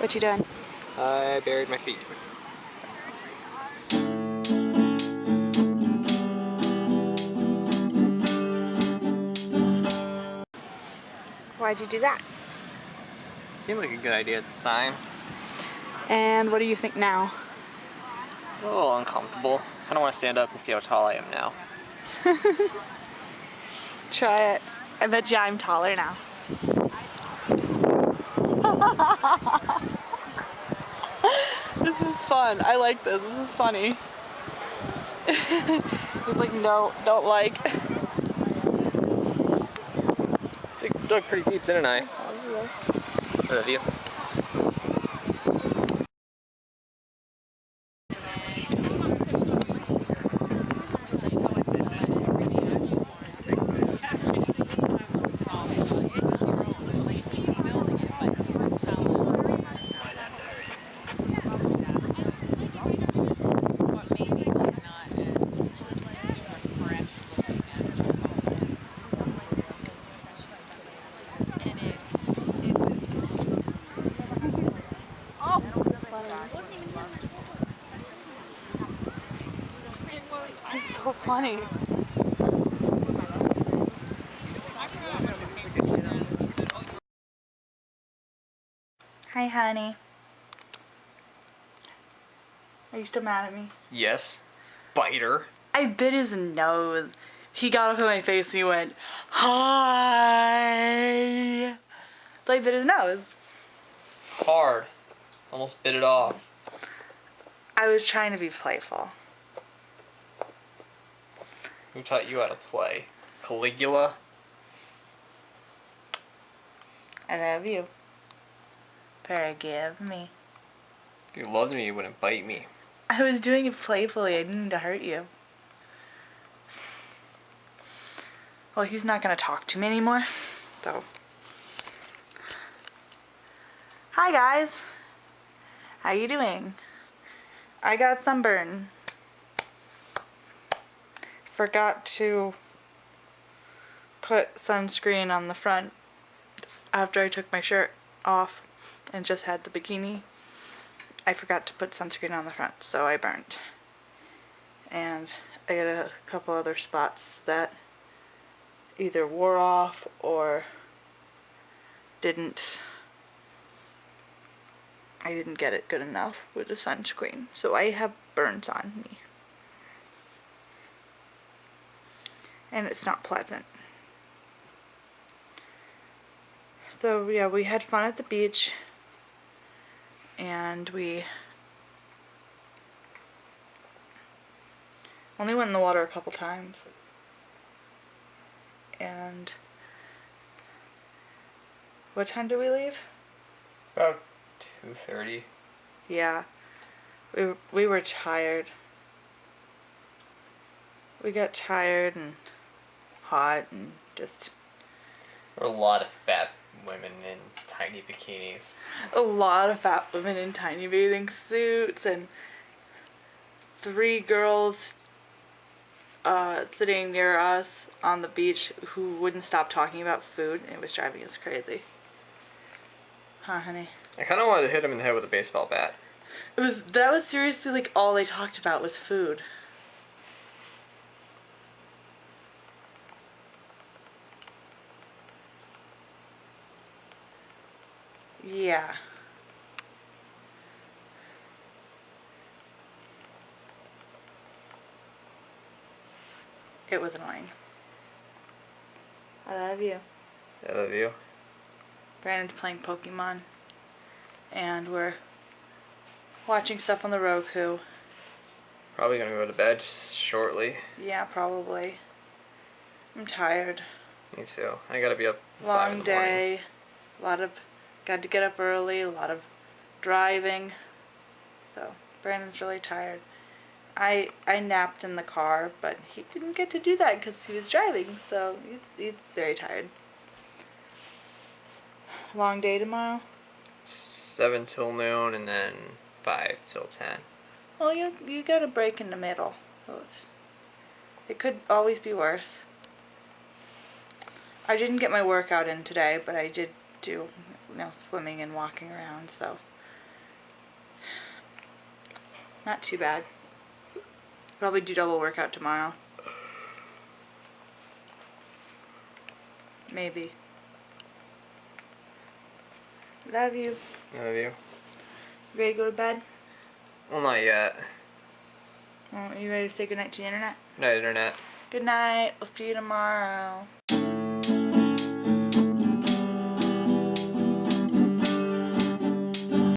What you doing? I buried my feet. Why'd you do that? Seemed like a good idea at the time. And what do you think now? A little uncomfortable. Kind of want to stand up and see how tall I am now. Try it. I bet you I'm taller now. This is fun. I like this. This is funny. He's like, no, don't like. Dug pretty deep, didn't I? I love you. It's so funny. Hi, honey. Are you still mad at me? Yes. Biter. I bit his nose. He got up in my face and he went, hi. So I bit his nose. Hard. Almost bit it off. I was trying to be playful. Who taught you how to play? Caligula? I love you. Forgive me. If you loved me, you wouldn't bite me. I was doing it playfully. I didn't mean to hurt you. Well, he's not going to talk to me anymore, so. Hi, guys. How you doing? I got sunburn. Forgot to put sunscreen on the front after I took my shirt off and just had the bikini. I forgot to put sunscreen on the front, so I burned. And I got a couple other spots that either wore off or I didn't get it good enough with the sunscreen. So I have burns on me. And it's not pleasant. So yeah, we had fun at the beach. And we only went in the water a couple times. And what time did we leave? About 2:30. Yeah. We were tired. We got tired and hot and just There were a lot of fat women in tiny bikinis. a lot of fat women in tiny bathing suits and 3 girls sitting near us on the beach who wouldn't stop talking about food. It was driving us crazy. Huh, honey? I kind of wanted to hit him in the head with a baseball bat. That was seriously like all they talked about was food. Yeah. It was annoying. I love you. I love you. Brandon's playing Pokemon. And we're watching stuff on the Roku. Probably gonna go to bed shortly. Yeah, probably. I'm tired. Me too. I gotta be up 5 in Long the morning. day. Got to get up early. A lot of driving. So, Brandon's really tired. I napped in the car, but he didn't get to do that because he was driving. So, he's very tired. Long day tomorrow? 7 till noon and then 5 till 10. Well, you got a break in the middle. So it could always be worse. I didn't get my workout in today, but I did do, swimming and walking around, so Not too bad. Probably do double workout tomorrow. Maybe. Love you. Love you. Ready to go to bed? Well, not yet. Well, are you ready to say goodnight to the internet? Night, internet. Good night. We'll see you tomorrow.